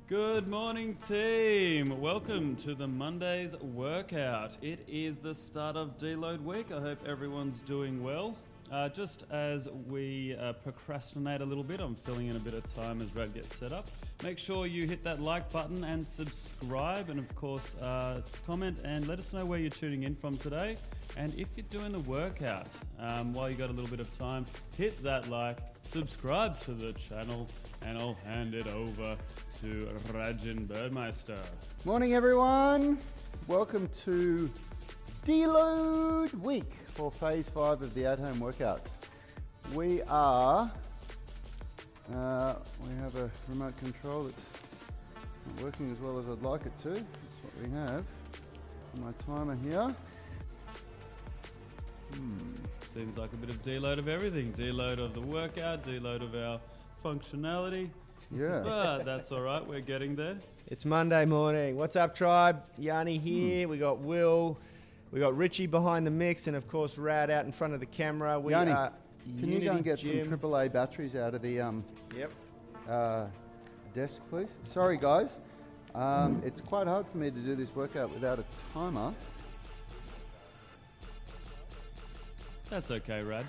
Good morning, team. Welcome to the Monday's workout. It is the start of Deload week. I hope everyone's doing well. Just as we procrastinate a little bit, I'm filling in a bit of time as Brad gets set up. Make sure you hit that like button and subscribe, and of course, comment and let us know where you're tuning in from today. And if you're doing the workout, while you got a little bit of time, hit that like, subscribe to the channel, and I'll hand it over to Rajan Birdmeister. Morning everyone, welcome to Deload week for phase 5 of the at-home workouts. We have a remote control that's not working as well as I'd like it to. That's what we have. My timer here. Seems like a bit of deload of everything. Deload of the workout, deload of our functionality. Yeah. But that's all right, we're getting there. It's Monday morning. What's up, tribe? Yanni here. We got Will. We got Richie behind the mix, and of course, Rad out in front of the camera. We Yanni, are can you go and get some AAA batteries out of the desk, please? Sorry guys, it's quite hard for me to do this workout without a timer. That's okay, Rad.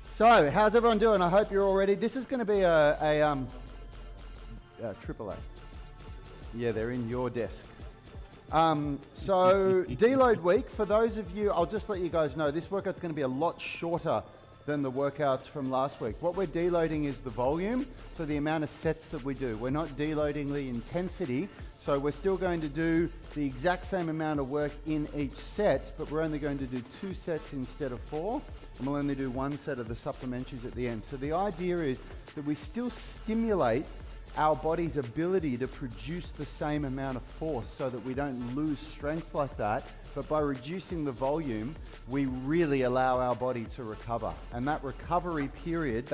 So, how's everyone doing? I hope you're all ready. This is going to be a AAA. Yeah, they're in your desk. So, Deload week, for those of you, I'll just let you guys know, this workout's going to be a lot shorter than the workouts from last week. What we're deloading is the volume, so the amount of sets that we do. We're not deloading the intensity, so we're still going to do the exact same amount of work in each set, but we're only going to do 2 sets instead of 4, and we'll only do 1 set of the supplementaries at the end. So the idea is that we still stimulate our body's ability to produce the same amount of force so that we don't lose strength like that, but by reducing the volume, we really allow our body to recover. And that recovery period,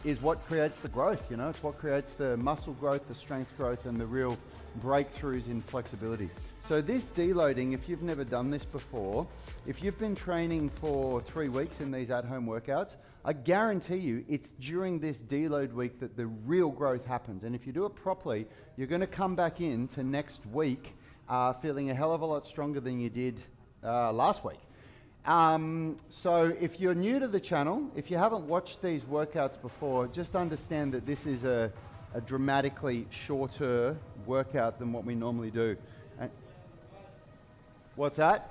is what creates the growth, you know? It's what creates the muscle growth, the strength growth, and the real breakthroughs in flexibility. So this deloading, if you've never done this before, if you've been training for 3 weeks in these at-home workouts, I guarantee you it's during this deload week that the real growth happens. And if you do it properly, you're gonna come back into next week feeling a hell of a lot stronger than you did last week. So if you're new to the channel, if you haven't watched these workouts before, just understand that this is a dramatically shorter workout than what we normally do. What's that?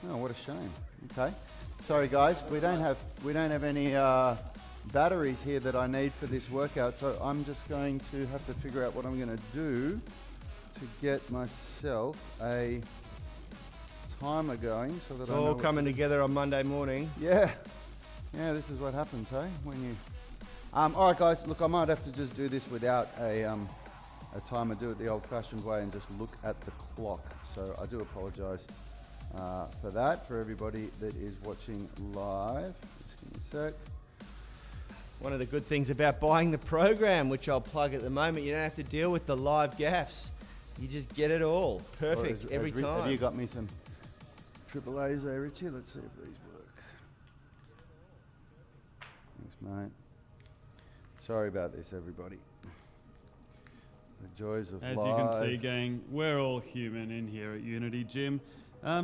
Oh, what a shame. Okay. Sorry guys, we don't have any batteries here that I need for this workout, so I'm just going to have to figure out what I'm going to do to get myself a timer going so that it's all coming together on Monday morning. Yeah, this is what happens, hey? When you all right guys, look, I might have to just do this without a timer, do it the old-fashioned way and just look at the clock. So I do apologize for that, for everybody that is watching live. Just give me a sec. One of the good things about buying the program, which I'll plug at the moment, you don't have to deal with the live gaffes. You just get it all. Perfect every time. Have you got me some AAAs there, Richie? Let's see if these work. Thanks, mate. Sorry about this, everybody. The joys of live. As you can see, gang, we're all human in here at Unity Gym.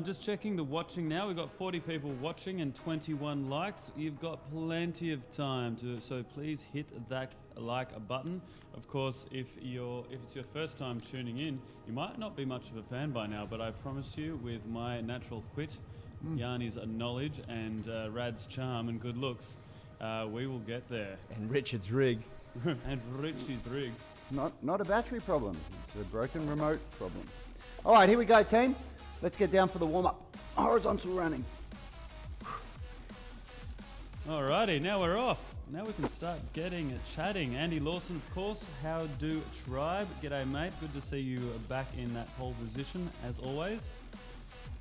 Just checking the watching now. We've got 40 people watching and 21 likes. You've got plenty of time so please hit that like button. Of course, if it's your first time tuning in, you might not be much of a fan by now, but I promise you, with my natural wit, Yanni's knowledge, and Rad's charm and good looks, we will get there. And Richard's rig. And Richie's rig. Not a battery problem. It's a broken remote problem. All right, here we go, team. Let's get down for the warm-up. Horizontal running. Alrighty, now we're off. Now we can start chatting. Andy Lawson, of course. How do tribe? G'day, mate. Good to see you back in that pole position, as always.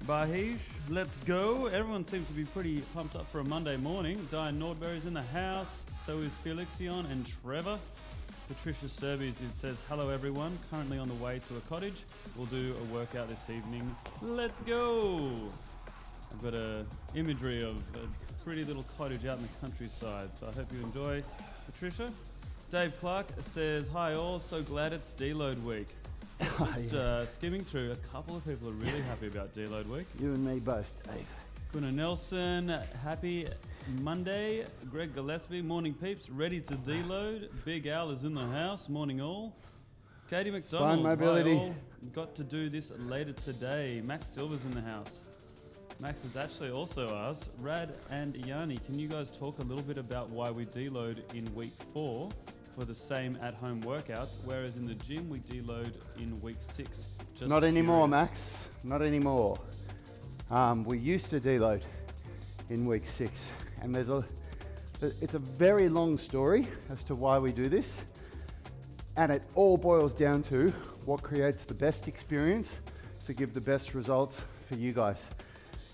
Bahish, let's go. Everyone seems to be pretty pumped up for a Monday morning. Diane Nordberry's in the house. So is Felixion and Trevor. Patricia Sturbies, it says, hello everyone, currently on the way to a cottage. We'll do a workout this evening. Let's go! I've got a imagery of a pretty little cottage out in the countryside, so I hope you enjoy, Patricia. Dave Clark says, hi all, so glad it's Deload week. Just skimming through, a couple of people are really happy about Deload week. You and me both, Dave. Gunnar Nelson, happy Monday. Greg Gillespie, morning peeps, ready to deload. Big Al is in the house, morning all. Katie McDonald, mobility. hi all. Got to do this later today. Max Silver's in the house. Max has actually also asked, Rad and Yanni, can you guys talk a little bit about why we deload in week 4 for the same at-home workouts, whereas in the gym we deload in week 6? Just Not anymore, curious. Max. Not anymore. We used to deload in week 6, and it's a very long story as to why we do this, and it all boils down to what creates the best experience to give the best results for you guys.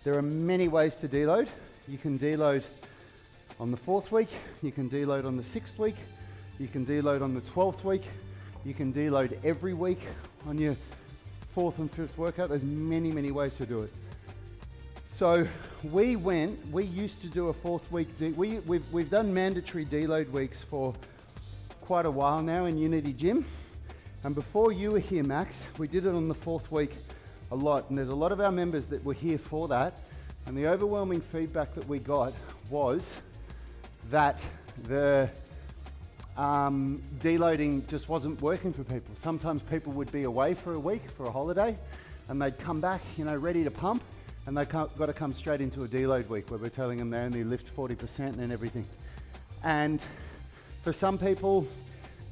There are many ways to deload. You can deload on the 4th week, you can deload on the 6th week, you can deload on the 12th week, you can deload every week on your 4th and 5th workout. There's many, many ways to do it. So we used to do a 4th week, we've done mandatory deload weeks for quite a while now in Unity Gym. And before you were here, Max, we did it on the 4th week a lot. And there's a lot of our members that were here for that. And the overwhelming feedback that we got was that the deloading just wasn't working for people. Sometimes people would be away for a week for a holiday and they'd come back, ready to pump, and they've got to come straight into a deload week where we're telling them they only lift 40% and everything. And for some people,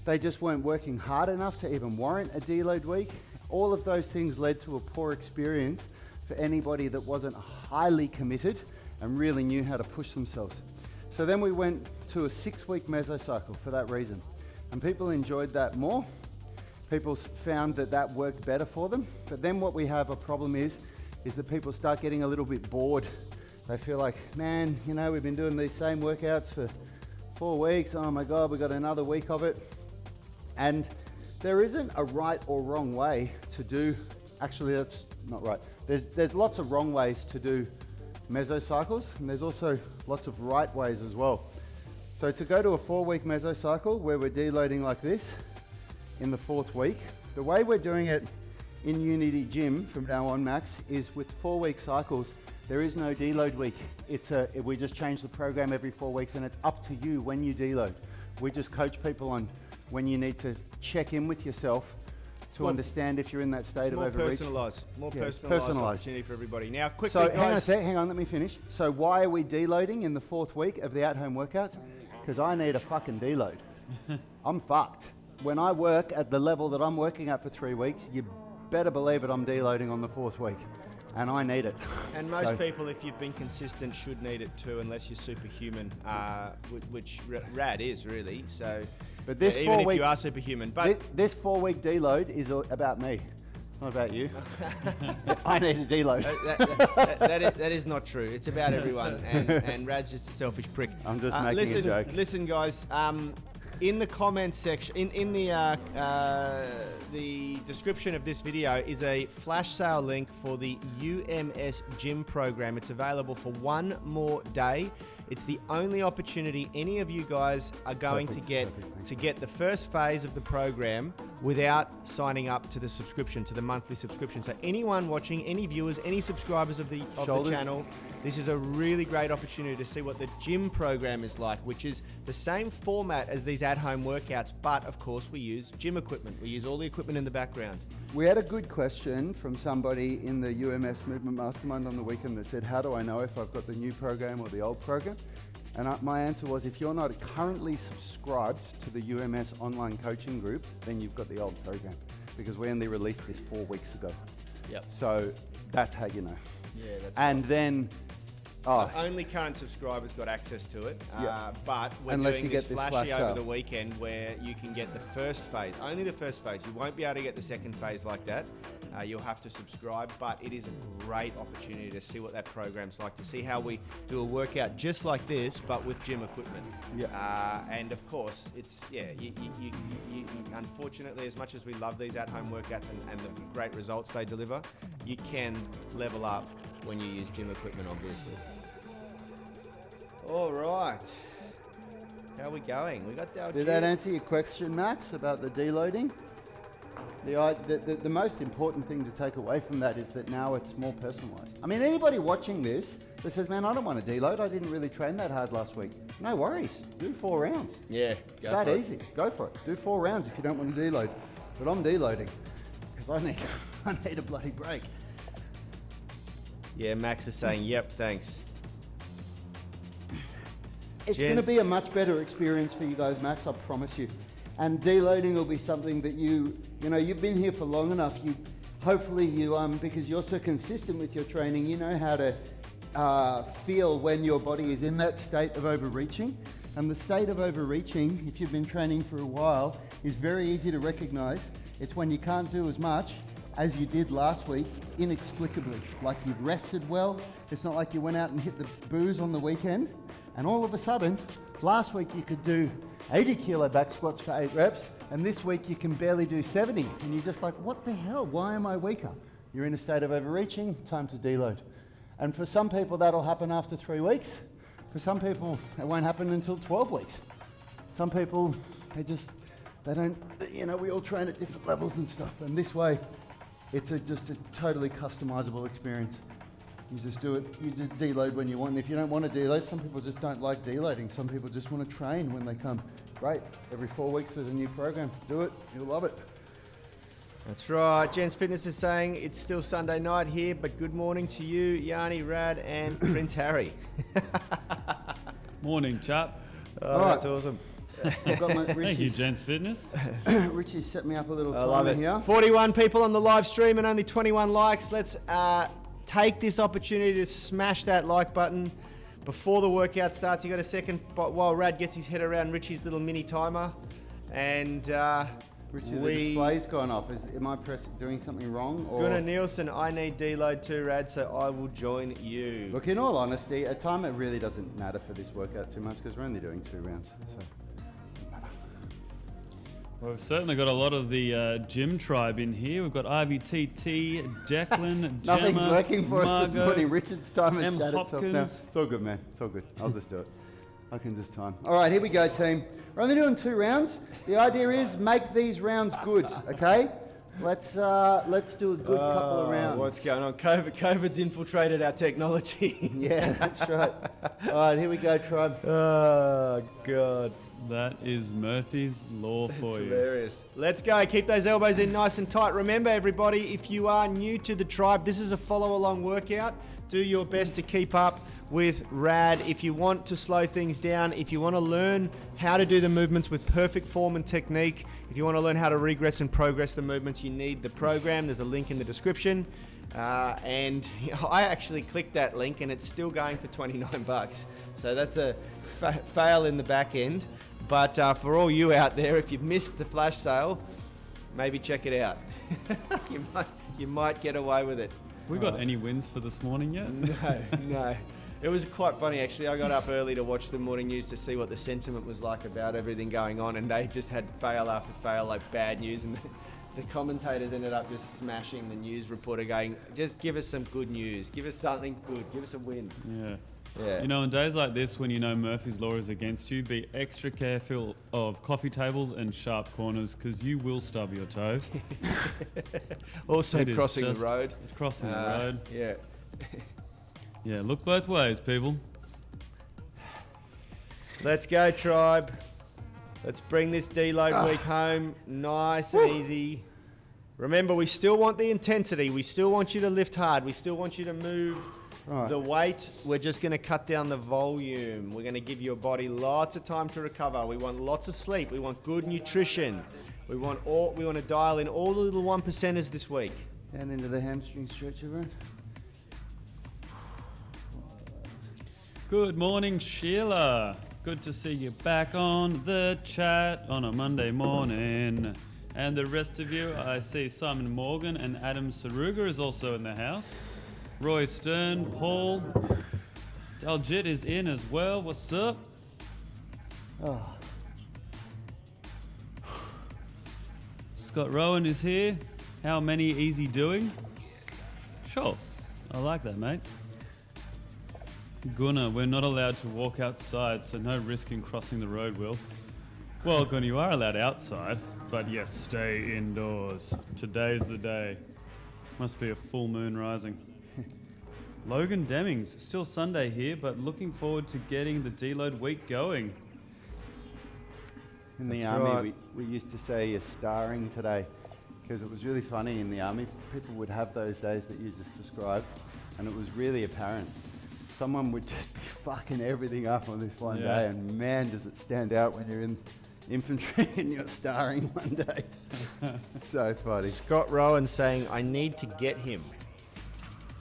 they just weren't working hard enough to even warrant a deload week. All of those things led to a poor experience for anybody that wasn't highly committed and really knew how to push themselves. So then we went to a 6-week mesocycle for that reason. And people enjoyed that more. People found that worked better for them. But then what we have a problem is that people start getting a little bit bored. They feel like, man, we've been doing these same workouts for 4 weeks. Oh my God, we got another week of it. And there isn't a right or wrong way to do, actually that's not right. There's lots of wrong ways to do mesocycles, and there's also lots of right ways as well. So to go to a 4-week mesocycle where we're deloading like this in the 4th week, the way we're doing it in Unity Gym from now on, Max, is with 4-week cycles. There is no deload week. We just change the program every 4 weeks, and it's up to you when you deload. We just coach people on when you need to check in with yourself to understand if you're in that state of overreach. More personalised opportunity for everybody. Now, quickly, so guys. hang on, let me finish. So why are we deloading in the 4th week of the at-home workouts? Because I need a fucking deload. I'm fucked. When I work at the level that I'm working at for 3 weeks, you better believe it, I'm deloading on the 4th week. And I need it. And most people, if you've been consistent, should need it too, unless you're superhuman, which Rad is really. So, but this even if you are superhuman. But this 4-week deload is about me. It's not about you. I need a deload. That is not true. It's about everyone, and Rad's just a selfish prick. I'm just making a joke. Listen, guys. In the comments section, in the description of this video is a flash sale link for the UMS gym program. It's available for 1 more day. It's the only opportunity any of you guys are going to get the first phase of the program without signing up to the subscription, to the monthly subscription. So anyone watching, any viewers, any subscribers of the channel, this is a really great opportunity to see what the gym program is like, which is the same format as these at-home workouts, but of course we use gym equipment. We use all the equipment in the background. We had a good question from somebody in the UMS Movement Mastermind on the weekend that said, how do I know if I've got the new program or the old program? And my answer was, if you're not currently subscribed to the UMS online coaching group, then you've got the old program, because we only released this 4 weeks ago. Yep. So that's how you know. Yeah, that's and right. then only current subscribers got access to it, but we're Unless doing you this get this flashy flash over sale. the weekend where you can get the first phase, only the first phase. You won't be able to get the second phase like that. You'll have to subscribe, but it is a great opportunity to see what that program's like, to see how we do a workout just like this, but with gym equipment. And of course, it's, you unfortunately, as much as we love these at-home workouts and the great results they deliver, you can level up when you use gym equipment, obviously. All right. How are we going? We got Daljit. Did that answer your question, Max, about the deloading? The most important thing to take away from that is that now it's more personalised. I mean, anybody watching this that says, man, I don't want to deload, I didn't really train that hard last week. No worries, do 4 rounds. Yeah, It's that easy, go for it. Do 4 rounds if you don't want to deload. But I'm deloading, because I need a bloody break. Yeah, Max is saying, yep, thanks. It's Jen? going to be a much better experience for you guys, Max, I promise you. And deloading will be something that you've been here for long enough. Hopefully because you're so consistent with your training, you know how to feel when your body is in that state of overreaching. And the state of overreaching, if you've been training for a while, is very easy to recognize. It's when you can't do as much as you did last week, inexplicably. Like you've rested well. It's not like you went out and hit the booze on the weekend. And all of a sudden, last week you could do 80 kilo back squats for 8 reps, and this week you can barely do 70. And you're just like, what the hell? Why am I weaker? You're in a state of overreaching, time to deload. And for some people, that'll happen after 3 weeks. For some people, it won't happen until 12 weeks. Some people, they don't, we all train at different levels and stuff. And this way, it's just a totally customizable experience. You just do it, you just deload when you want. And if you don't want to deload, some people just don't like deloading. Some people just want to train when they come. Great, every 4 weeks there's a new program. Do it, you'll love it. That's right. Jen's Fitness is saying it's still Sunday night here, but good morning to you, Yanni, Rad, and Prince Harry. Morning, chap. Oh, All that's right. awesome. I've got my Thank you, Gents Fitness. Richie's set me up a little I love timer it. here. 41 people on the live stream and only 21 likes. Let's take this opportunity to smash that like button before the workout starts. You got a second while Rad gets his head around Richie's little mini timer, and Richie, the display's gone off. Am I doing something wrong? Or? Gunnar Nielsen, I need deload too, Rad, so I will join you. Look, in all honesty, a timer really doesn't matter for this workout too much because we're only doing 2 rounds. So. Well, we've certainly got a lot of the gym tribe in here. We've got IVTT, Declan, Nothing's Gemma, working for us this Margot, morning. Richard's timer M. shut itself now. Hopkins. It's all good, man. It's all good. I'll just do it. I can just time. All right, here we go, team. We're only doing 2 rounds. The idea is make these rounds good, okay? Let's do a good couple of rounds. What's going on? COVID's infiltrated our technology. Yeah, that's right. All right, here we go, tribe. Oh, God. That is Murphy's Law for you. Hilarious. Let's go. Keep those elbows in nice and tight. Remember, everybody, if you are new to the tribe, this is a follow-along workout. Do your best to keep up with Rad. If you want to slow things down, if you want to learn how to do the movements with perfect form and technique, if you want to learn how to regress and progress the movements, you need the program. There's a link in the description. And I actually clicked that link and it's still going for $29. So that's a fail in the back end. But for all you out there, if you've missed the flash sale, maybe check it out. you might get away with it. We got any wins for this morning yet? No. It was quite funny, actually. I got up early to watch the morning news to see what the sentiment was like about everything going on, and they just had fail after fail, like bad news, and the commentators ended up just smashing the news reporter, going, just give us some good news, give us something good, give us a win. Yeah. Yeah. You know, on days like this, when you know Murphy's Law is against you, be extra careful of coffee tables and sharp corners because you will stub your toe. Also It is crossing the just road. Crossing the road. Yeah. Yeah, look both ways, people. Let's go, tribe. Let's bring this deload week home nice and easy. Remember, we still want the intensity. We still want you to lift hard. We still want you to move the weight. We're just going to cut down the volume. We're going to give your body lots of time to recover. We want lots of sleep. We want good nutrition. We want to dial in all the little 1%ers this week. Down into the hamstring stretch, everyone. Good morning, Sheila. Good to see you back on the chat on a Monday morning. And the rest of you, I see Simon Morgan and Adam Saruga is also in the house. Roy Stern, Paul. Daljit is in as well. What's up? Oh. Scott Rowan is here. How many easy doing? Sure. I like that, mate. Gunnar, we're not allowed to walk outside, so no risk in crossing the road, Will. Well, Gunnar, you are allowed outside, but yes, stay indoors. Today's the day. Must be a full moon rising. Logan Demings, still Sunday here, but looking forward to getting the Deload week going. In the That's army, right. we used to say you're starring today because it was really funny in the army. People would have those days that you just described, and it was really apparent. Someone would just be fucking everything up on this one day, and man, does it stand out when you're in infantry and you're starring one day. So funny. Scott Rowan saying, I need to get him.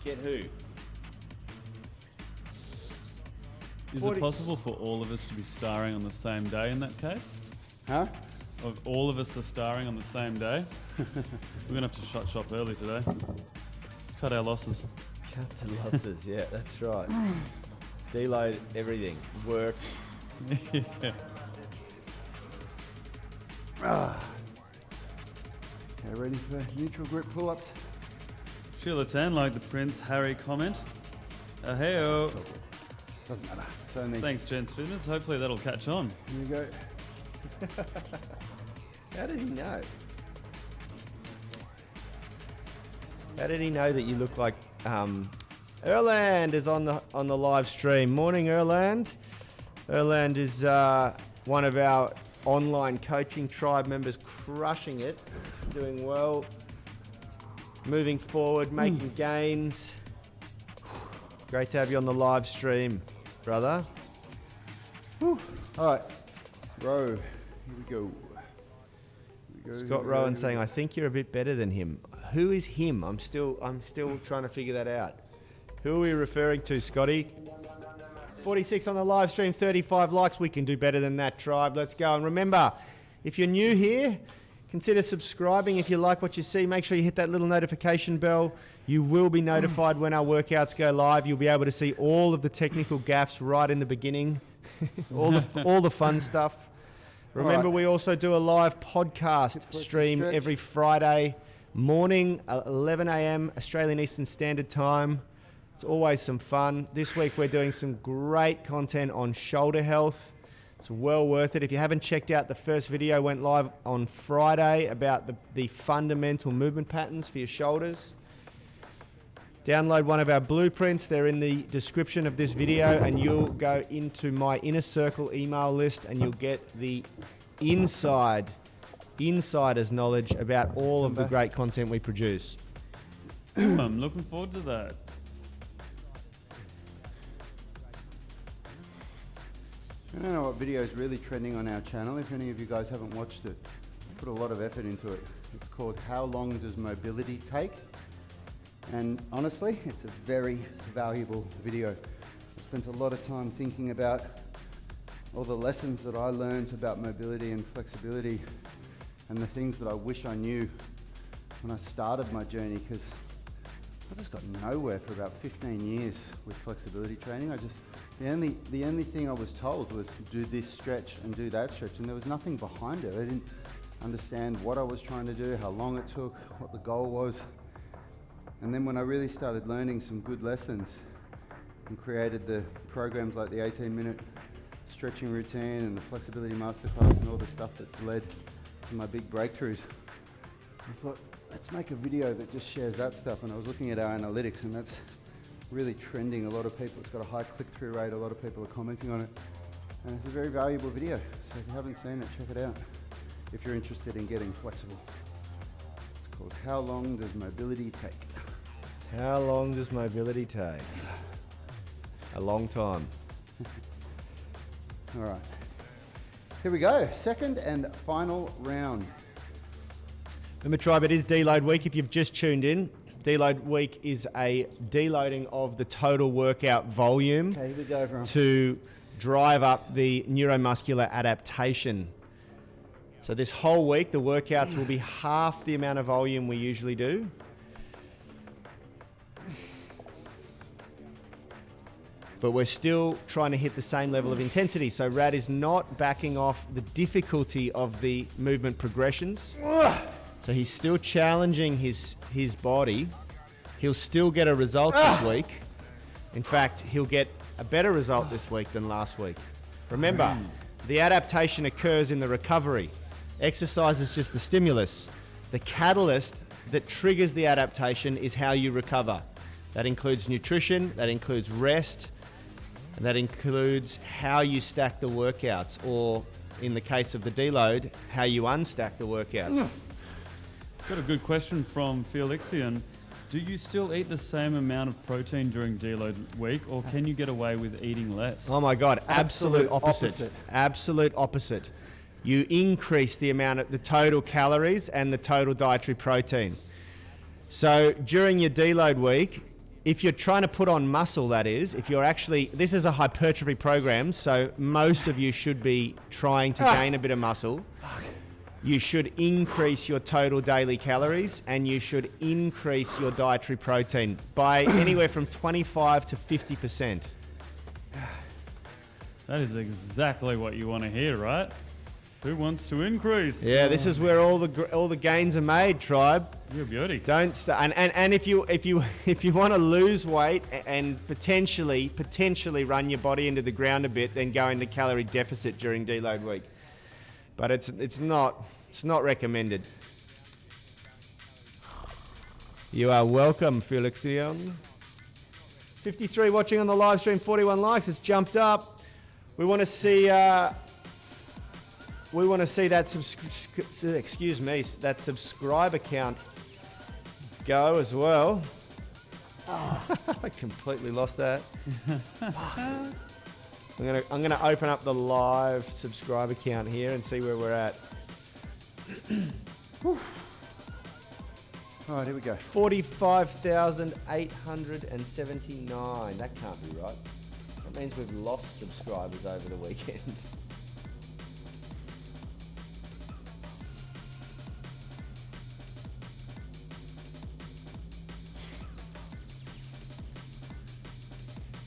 Get who? Is it possible for all of us to be starring on the same day in that case? Huh? Of all of us are starring on the same day? We're going to have to shut shop early today. Cut our losses. Cut the losses, yeah, that's right. Deload everything. Work. Yeah. Okay, ready for neutral grip pull-ups? Sheila Tan, like the Prince Harry comment. Hey-o. Doesn't matter. It's only... Thanks, Jen Students. Hopefully that'll catch on. Here you go. How did he know? How did he know that you look like Erland is on the live stream? Morning, Erland. Erland is one of our online coaching tribe members, crushing it, doing well, moving forward, making gains. Great to have you on the live stream, brother. Whew. All right, row. Here we go. Scott Rowan saying, I think you're a bit better than him. Who is him? I'm still trying to figure that out. Who are we referring to, Scotty? 46 on the live stream, 35 likes. We can do better than that, tribe. Let's go. And remember, if you're new here, consider subscribing. If you like what you see, make sure you hit that little notification bell. You will be notified when our workouts go live. You'll be able to see all of the technical gaffes right in the beginning, all the fun stuff. Remember, we also do a live podcast stream every Friday morning, 11 a.m. Australian Eastern Standard Time. It's always some fun. This week we're doing some great content on shoulder health. It's well worth it. If you haven't checked out, the first video went live on Friday about the fundamental movement patterns for your shoulders. Download one of our blueprints. They're in the description of this video, and you'll go into my Inner Circle email list and you'll get the insider's knowledge about all of the great content we produce. I'm looking forward to that. I don't know what video is really trending on our channel. If any of you guys haven't watched it, I put a lot of effort into it. It's called How Long Does Mobility Take? And honestly, it's a very valuable video. I spent a lot of time thinking about all the lessons that I learned about mobility and flexibility and the things that I wish I knew when I started my journey, because I just got nowhere for about 15 years with flexibility training. The only thing I was told was do this stretch and do that stretch, and there was nothing behind it. I didn't understand what I was trying to do, how long it took, what the goal was. And then when I really started learning some good lessons and created the programs like the 18-minute stretching routine and the flexibility masterclass and all the stuff that's led to my big breakthroughs, I thought, let's make a video that just shares that stuff. And I was looking at our analytics, and that's really trending. A lot of people, it's got a high click-through rate. A lot of people are commenting on it. And it's a very valuable video. So if you haven't seen it, check it out if you're interested in getting flexible. It's called How Long Does Mobility Take? How long does mobility take? A long time. All right. Here we go. Second and final round. Remember, tribe, it is Deload week. If you've just tuned in, Deload week is a deloading of the total workout volume. Okay, here we go, everyone. To drive up the neuromuscular adaptation. So this whole week, the workouts will be half the amount of volume we usually do. But we're still trying to hit the same level of intensity. So Rad is not backing off the difficulty of the movement progressions. So he's still challenging his body. He'll still get a result this week. In fact, he'll get a better result this week than last week. Remember, the adaptation occurs in the recovery. Exercise is just the stimulus. The catalyst that triggers the adaptation is how you recover. That includes nutrition, that includes rest, and that includes how you stack the workouts, or in the case of the deload, how you unstack the workouts. Got a good question from Felixian. Do you still eat the same amount of protein during deload week, or can you get away with eating less? Oh my God, absolute opposite. Absolute opposite. You increase the amount of the total calories and the total dietary protein. So during your deload week, if you're trying to put on muscle, that is, if you're actually, this is a hypertrophy program, so most of you should be trying to gain a bit of muscle. You should increase your total daily calories and you should increase your dietary protein by anywhere from 25 to 50%. That is exactly what you want to hear, right? Who wants to increase? Yeah, this is where all the gains are made, tribe. You're a beauty. Don't and if you want to lose weight and potentially run your body into the ground a bit, then go into calorie deficit during deload week. But it's not recommended. You are welcome, Felixion. 53 watching on the live stream, 41 likes. It's jumped up. We want to see that that subscriber count go as well. Oh, I completely lost that. I'm gonna open up the live subscriber count here and see where we're at. All right, here we go. 45,879. That can't be right. That means we've lost subscribers over the weekend.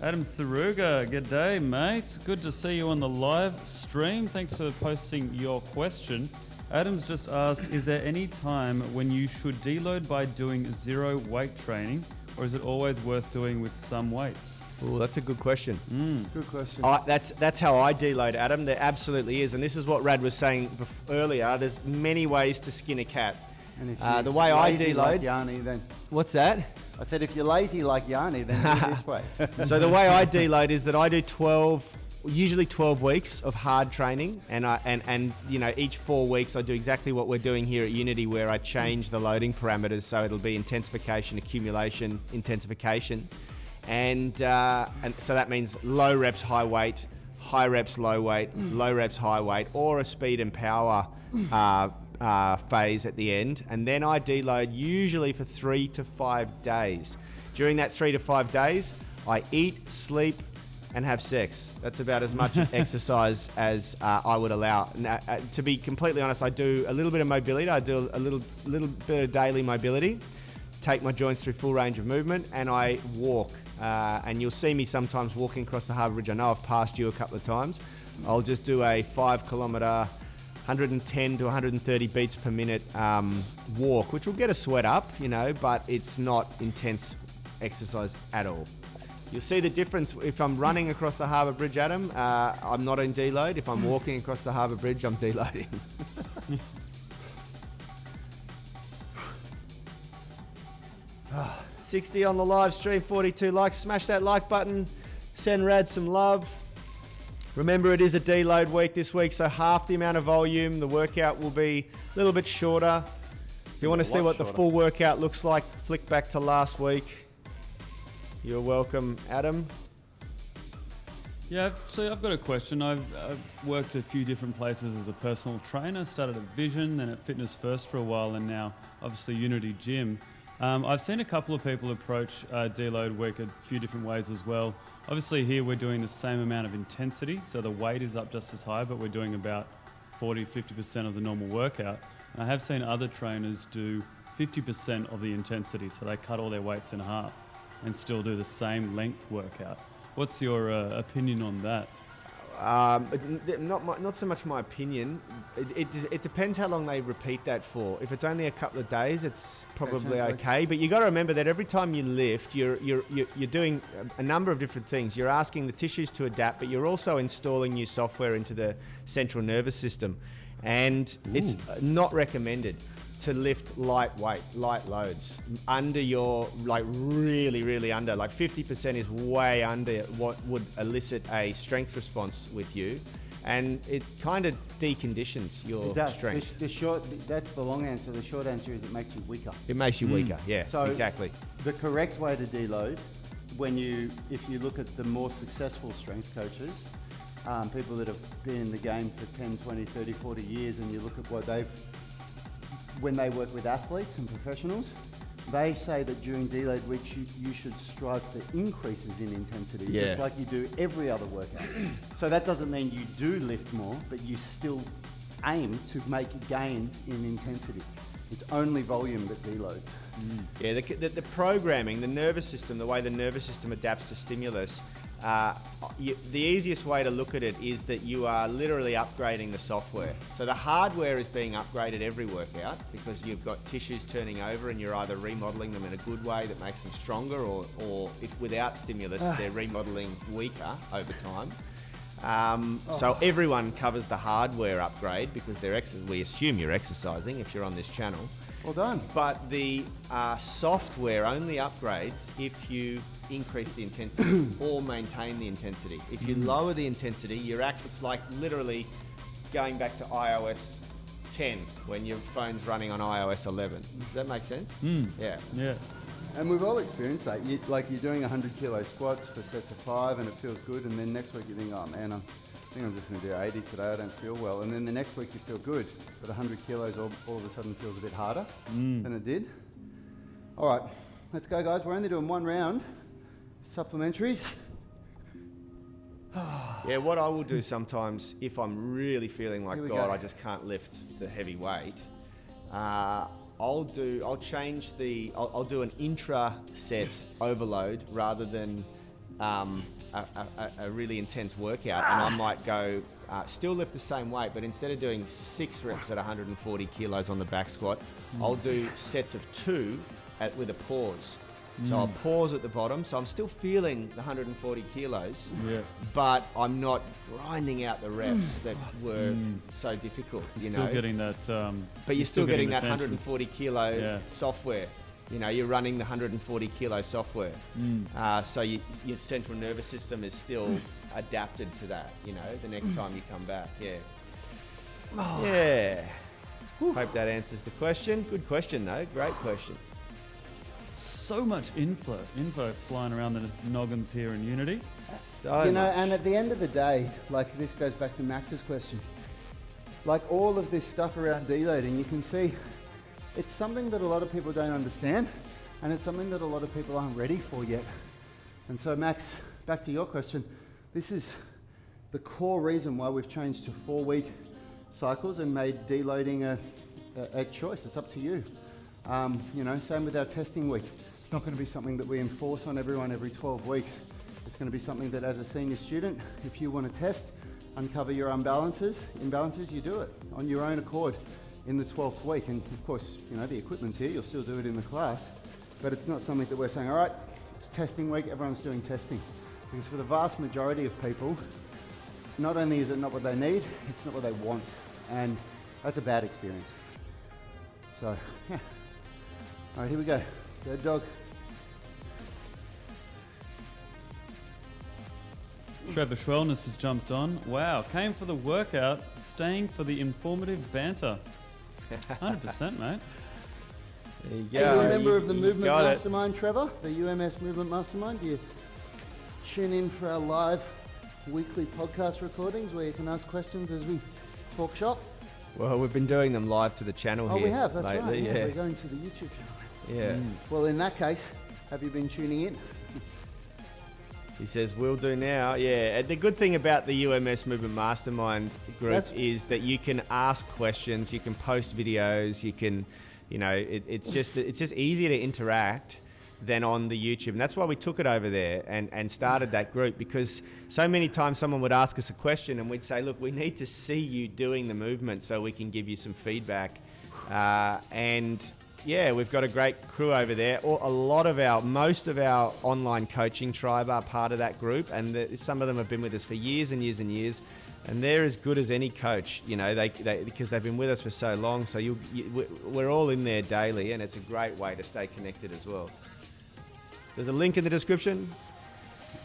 Adam Saruga, good day, mates. Good to see you on the live stream. Thanks for posting your question. Adam's just asked, is there any time when you should deload by doing zero weight training, or is it always worth doing with some weights? Oh, that's a good question. Good question. That's how I deload, Adam. There absolutely is, and this is what Rad was saying earlier. There's many ways to skin a cat. And if The way I deload, like Yanni, then what's that? I said if you're lazy like Yanni, then do it this way. So the way I deload is that I do usually 12 weeks of hard training, and you know, each 4 weeks I do exactly what we're doing here at Unity, where I change the loading parameters, so it'll be intensification, accumulation, intensification, and so that means low reps, high weight, high reps, low weight, low reps, high weight, or a speed and power phase at the end, and then I deload usually for 3 to 5 days. During that 3 to 5 days, I eat, sleep, and have sex. That's about as much exercise as I would allow. Now, to be completely honest, I do a little bit of mobility. I do a little bit of daily mobility, take my joints through full range of movement, and I walk. And you'll see me sometimes walking across the Harbour Bridge. I know I've passed you a couple of times. I'll just do a 5 kilometre, 110 to 130 beats per minute walk, which will get a sweat up, you know, but it's not intense exercise at all. You'll see the difference if I'm running across the Harbour Bridge, Adam. I'm not in deload. If I'm walking across the Harbour Bridge, I'm deloading. – 60 on the live stream, 42 likes. Smash that like button. Send Rad some love. Remember, it is a deload week this week, so half the amount of volume. The workout will be a little bit shorter. If you want to see what the full workout looks like, flick back to last week. You're welcome, Adam. Yeah, so I've got a question. I've worked a few different places as a personal trainer. Started at Vision, then at Fitness First for a while, and now obviously Unity Gym. I've seen a couple of people approach deload week a few different ways as well. Obviously here we're doing the same amount of intensity, so the weight is up just as high, but we're doing about 40-50% of the normal workout. And I have seen other trainers do 50% of the intensity, so they cut all their weights in half and still do the same length workout. What's your opinion on that? Not so much my opinion. It depends how long they repeat that for. If it's only a couple of days, it's probably okay. But you got to remember that every time you lift, you're doing a number of different things. You're asking the tissues to adapt, but you're also installing new software into the central nervous system, and it's not recommended to lift light loads under your, like really under, like 50% is way under what would elicit a strength response with you, and it kind of deconditions your strength. That's the long answer. The short answer is it makes you weaker. It makes you weaker, yeah, so exactly. The correct way to deload, if you look at the more successful strength coaches, people that have been in the game for 10, 20, 30, 40 years, and you look at what when they work with athletes and professionals, they say that during deload weeks you should strive for increases in intensity, just like you do every other workout. So that doesn't mean you do lift more, but you still aim to make gains in intensity. It's only volume that deloads. Yeah, the programming, the nervous system, the way the nervous system adapts to stimulus, the easiest way to look at it is that you are literally upgrading the software. So the hardware is being upgraded every workout because you've got tissues turning over, and you're either remodeling them in a good way that makes them stronger, or if without stimulus they're remodeling weaker over time. So everyone covers the hardware upgrade because we assume you're exercising if you're on this channel. Well done. But the software only upgrades if you increase the intensity or maintain the intensity. If you lower the intensity, it's like literally going back to iOS 10 when your phone's running on iOS 11. Does that make sense? Yeah. Yeah. And we've all experienced that. You're doing 100 kilo squats for sets of 5 and it feels good, and then next week you think, oh man, I think I'm just going to do 80 today, I don't feel well. And then the next week you feel good, but 100 kilos all of a sudden feels a bit harder than it did. All right, let's go guys. We're only doing one round. Supplementaries. Yeah, what I will do sometimes if I'm really feeling like, God, I just can't lift the heavy weight, I'll do an intra-set overload rather than a really intense workout, and I might go still lift the same weight, but instead of doing 6 reps at 140 kilos on the back squat, I'll do sets of 2 with a pause. So I'll pause at the bottom, so I'm still feeling the 140 kilos, but I'm not grinding out the reps that were so difficult. Still getting that. But you're still getting that 140 kilo software. You're running the 140 kilo software. So your central nervous system is still adapted to that, the next time you come back. Yeah. Hope that answers the question. Good question, though. Great question. So much info flying around the noggins here in Unity. And at the end of the day, this goes back to Max's question. All of this stuff around deloading, you can see it's something that a lot of people don't understand, and it's something that a lot of people aren't ready for yet. And so Max, back to your question, this is the core reason why we've changed to 4-week cycles and made deloading a choice. It's up to you. Same with our testing week. It's not going to be something that we enforce on everyone every 12 weeks. It's going to be something that as a senior student, if you want to test, uncover your imbalances, you do it on your own accord in the 12th week. And of course, the equipment's here, you'll still do it in the class, but it's not something that we're saying, all right, it's testing week, everyone's doing testing. Because for the vast majority of people, not only is it not what they need, it's not what they want. And that's a bad experience. So, yeah. All right, here we go. Bird dog. Trevor Schwellness has jumped on. Wow, came for the workout, staying for the informative banter. 100%, mate. There you Are you go. a member of the Movement got it. Mastermind, Trevor? The UMS Movement Mastermind? Do you tune in for our live weekly podcast recordings where you can ask questions as we talk shop? Well, we've been doing them live to the channel here. Oh, we have, that's lately, right. yeah. We're going to the YouTube channel. Yeah. Well, in that case, have you been tuning in? He says, we'll do now. Yeah. And the good thing about the UMS Movement Mastermind group is that you can ask questions, you can post videos, you can, it's just easier to interact than on the YouTube. And that's why we took it over there and started that group, because so many times someone would ask us a question and we'd say, look, we need to see you doing the movement so we can give you some feedback. And yeah, we've got a great crew over there. Most of our online coaching tribe are part of that group, and some of them have been with us for years and years and years. And they're as good as any coach, you know, because they've been with us for so long. So we're all in there daily, and it's a great way to stay connected as well. There's a link in the description.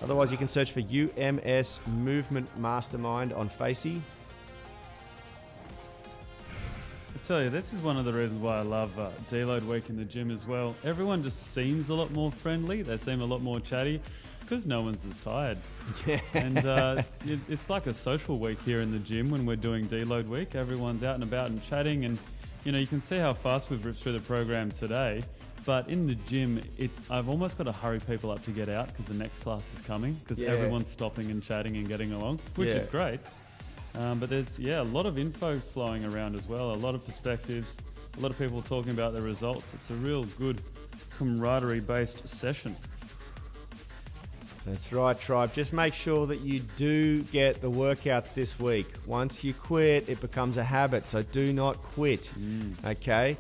Otherwise, you can search for UMS Movement Mastermind on Facey. I tell you, this is one of the reasons why I love Deload Week in the gym as well. Everyone just seems a lot more friendly. They seem a lot more chatty because no one's as tired. Yeah. And it's like a social week here in the gym when we're doing Deload Week. Everyone's out and about and chatting, and you know, you can see how fast we've ripped through the program today. But in the gym, I've almost got to hurry people up to get out because the next class is coming, because everyone's stopping and chatting and getting along, which is great. But there's a lot of info flowing around as well, a lot of perspectives, a lot of people talking about their results. It's a real good camaraderie-based session. That's right, tribe. Just make sure that you do get the workouts this week. Once you quit, it becomes a habit, so do not quit, okay?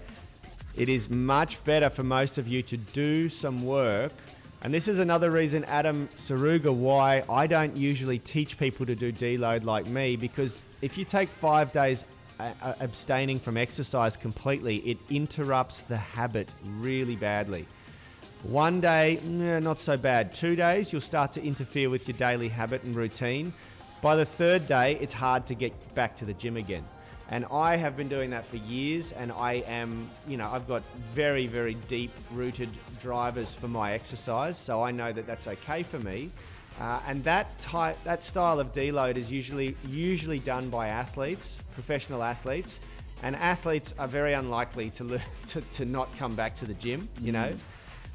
It is much better for most of you to do some work. And this is another reason, Adam Saruga, why I don't usually teach people to do deload like me, because if you take 5 days abstaining from exercise completely, it interrupts the habit really badly. 1 day, not so bad. 2 days, you'll start to interfere with your daily habit and routine. By the 3rd day, it's hard to get back to the gym again. And I have been doing that for years, and I am, I've got very, very deep rooted drivers for my exercise, so I know that that's okay for me. And that style of deload is usually done by athletes, professional athletes, and athletes are very unlikely to not come back to the gym, you know.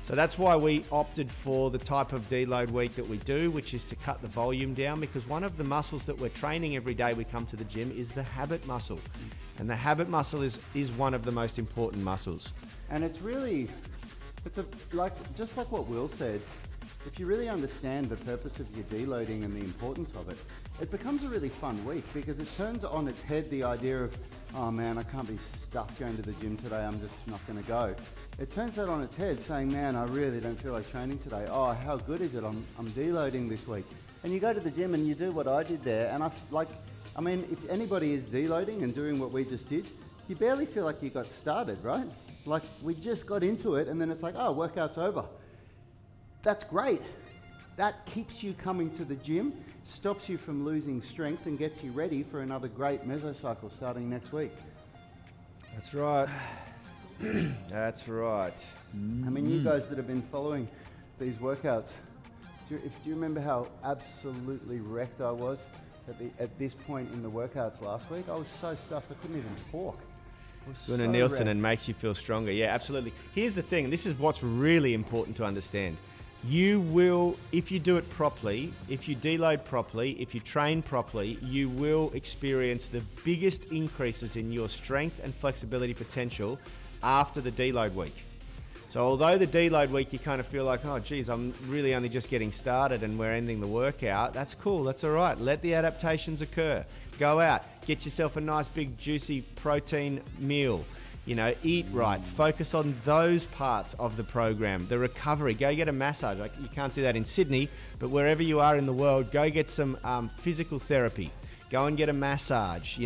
So that's why we opted for the type of deload week that we do, which is to cut the volume down, because one of the muscles that we're training every day we come to the gym is the habit muscle. And the habit muscle is one of the most important muscles. And it's just like what Will said, if you really understand the purpose of your deloading and the importance of it, it becomes a really fun week, because it turns on its head the idea of, oh man, I can't be stuck going to the gym today, I'm just not going to go. It turns that on its head, saying, man, I really don't feel like training today. Oh, how good is it? I'm deloading this week. And you go to the gym and you do what I did there, and if anybody is deloading and doing what we just did, you barely feel like you got started, right? Like, we just got into it, and then it's like, oh, workout's over. That's great. That keeps you coming to the gym, stops you from losing strength, and gets you ready for another great mesocycle starting next week. That's right. That's right. I mean, you guys that have been following these workouts, do you remember how absolutely wrecked I was at this point in the workouts last week? I was so stuffed I couldn't even talk. Doing a Nielsen and makes you feel stronger. Yeah, absolutely. Here's the thing. This is what's really important to understand. You will, if you do it properly, if you deload properly, if you train properly, you will experience the biggest increases in your strength and flexibility potential after the deload week. So although the deload week you kind of feel like, oh geez, I'm really only just getting started and we're ending the workout, that's cool, that's all right. Let the adaptations occur. Go out, get yourself a nice big juicy protein meal. Eat right, focus on those parts of the program. The recovery, go get a massage. Like, you can't do that in Sydney, but wherever you are in the world, go get some physical therapy. Go and get a massage,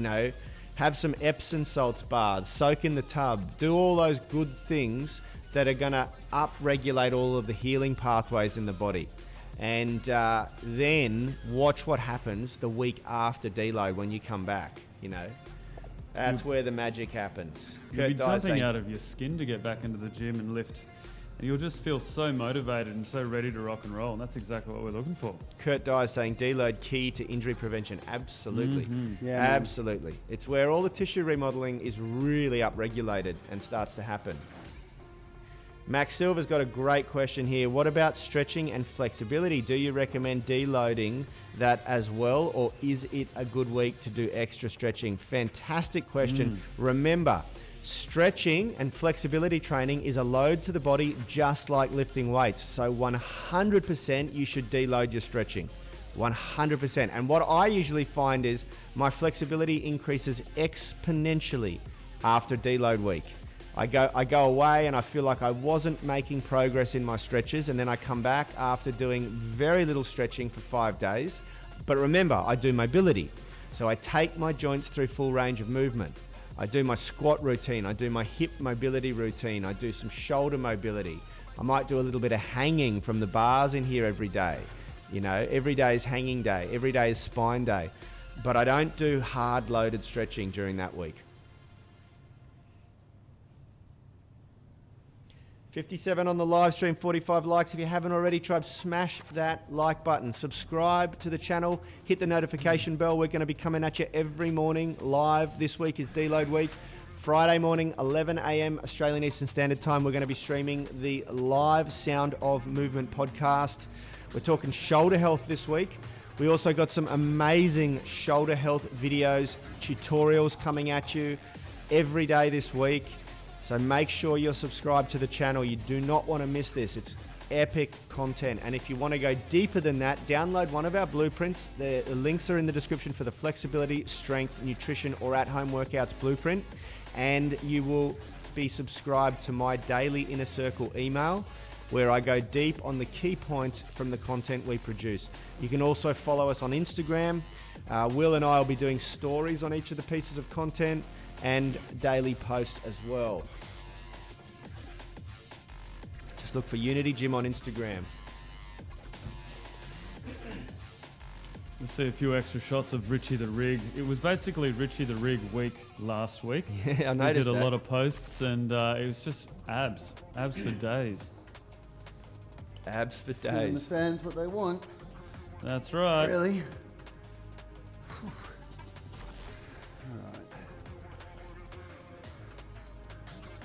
have some Epsom salts baths, soak in the tub, do all those good things that are gonna up-regulate all of the healing pathways in the body. And then watch what happens the week after deload when you come back, That's where the magic happens. You'll be jumping out of your skin to get back into the gym and lift. And you'll just feel so motivated and so ready to rock and roll. And that's exactly what we're looking for. Kurt Dye is saying deload key to injury prevention. Absolutely. Yeah, absolutely. It's where all the tissue remodeling is really upregulated and starts to happen. Max Silver's got a great question here. What about stretching and flexibility? Do you recommend deloading that as well, or is it a good week to do extra stretching? Fantastic question. Remember, Stretching and flexibility training is a load to the body just like lifting weights. So 100% you should deload your stretching. 100%. And what I usually find is my flexibility increases exponentially after deload week. I go away and I feel like I wasn't making progress in my stretches, and then I come back after doing very little stretching for 5 days. But remember, I do mobility. So I take my joints through full range of movement. I do my squat routine, I do my hip mobility routine, I do some shoulder mobility. I might do a little bit of hanging from the bars in here every day. You know, every day is hanging day, every day is spine day. But I don't do hard loaded stretching during that week. 57 on the live stream, 45 likes. If you haven't already, try to smash that like button. Subscribe to the channel, hit the notification bell. We're going to be coming at you every morning live. This week is Deload week. Friday morning, 11 a.m. Australian Eastern Standard Time, we're going to be streaming the live Sound of Movement podcast. We're talking shoulder health this week. We also got some amazing shoulder health videos, tutorials coming at you every day this week. So make sure you're subscribed to the channel. You do not want to miss this. It's epic content. And if you want to go deeper than that, download one of our blueprints. The links are in the description for the flexibility, strength, nutrition, or at-home workouts blueprint. And you will be subscribed to my daily Inner Circle email, where I go deep on the key points from the content we produce. You can also follow us on Instagram. Will and I will be doing stories on each of the pieces of content and daily posts as well. Just look for Unity Gym on Instagram. Let's see a few extra shots of Richie the Rig. It was basically Richie the Rig week last week. Yeah, I noticed that. We did a that. lot of posts, and it was just abs for days. Abs for Giving the days. fans what they want. That's right. Really?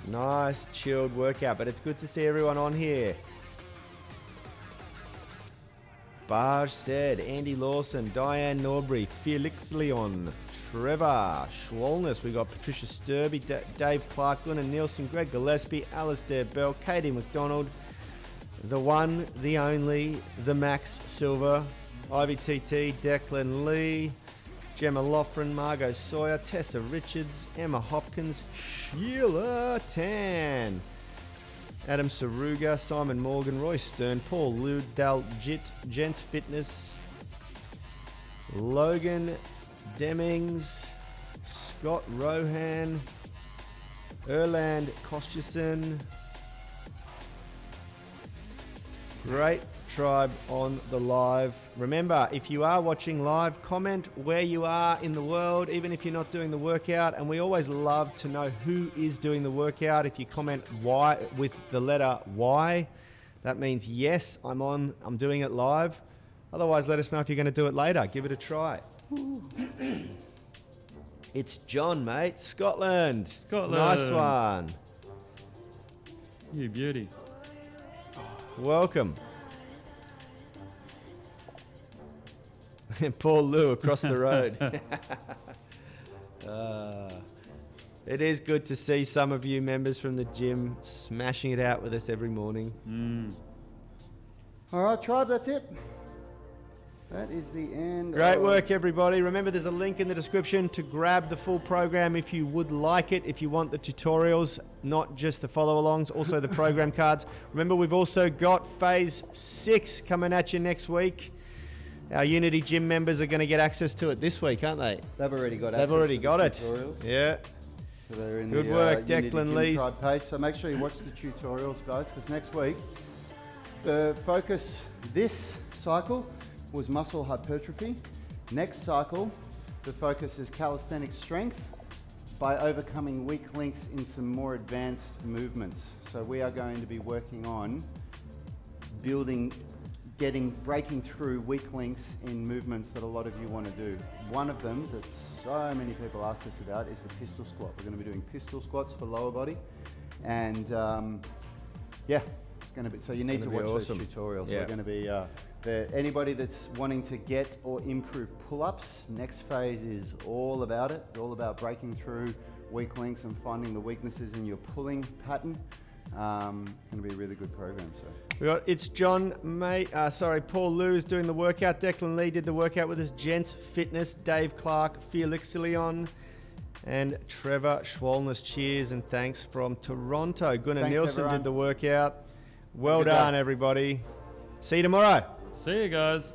Nice chilled workout, but it's good to see everyone on here. Barge said, Andy Lawson, Diane Norbury, Felix Leon, Trevor Schwalness. We got Patricia Sturby, Dave Clark, Gunnar Nielsen, Greg Gillespie, Alistair Bell, Katie McDonald, the one, the only, the Max Silver, Ivy TT, Declan Lee, Gemma Loughran, Margot Sawyer, Tessa Richards, Emma Hopkins, Sheila Tan, Adam Saruga, Simon Morgan, Roy Stern, Paul Ludal, Gents Fitness, Logan Demings, Scott Rohan, Erland Kostjason. Great tribe on the live. Remember, if you are watching live, comment where you are in the world, even if you're not doing the workout. And we always love to know who is doing the workout. If you comment Y with the letter Y, that means yes, I'm doing it live. Otherwise, let us know if you're going to do it later. Give it a try. It's John, mate. Scotland. Nice one. You beauty. Welcome. Paul Lou across the road. It is good to see some of you members from the gym smashing it out with us every morning. All right, tribe, that's it. That is the end. Great work, everybody. Remember, there's a link in the description to grab the full program if you would like it, if you want the tutorials, not just the follow-alongs, also the program cards. Remember, we've also got Phase 6 coming at you next week. Our Unity Gym members are going to get access to it this week, aren't they? They've already got They've already got it. tutorials. Yeah. So they're in Good the, work, Unity Declan Gym Lee's. Tribe page. So make sure you watch the tutorials, guys, because next week, the focus this cycle was muscle hypertrophy. Next cycle, the focus is calisthenic strength by overcoming weak links in some more advanced movements. So we are going to be working on breaking through weak links in movements that a lot of you want to do. One of them that so many people ask us about is the pistol squat. We're going to be doing pistol squats for lower body, and yeah, it's going to be. So you need to watch awesome. those tutorials. Yeah. We're going to be anybody that's wanting to get or improve pull-ups. Next phase is all about it. All about breaking through weak links and finding the weaknesses in your pulling pattern. Going to be a really good program. So It's John Paul Lou is doing the workout. Declan Lee did the workout with us. Gents Fitness, Dave Clark, Felix Leon, and Trevor Schwalness. Cheers and thanks from Toronto. Gunnar Thanks, Nielsen everyone. did the workout. Well Good done, day. everybody. See you tomorrow. See you guys.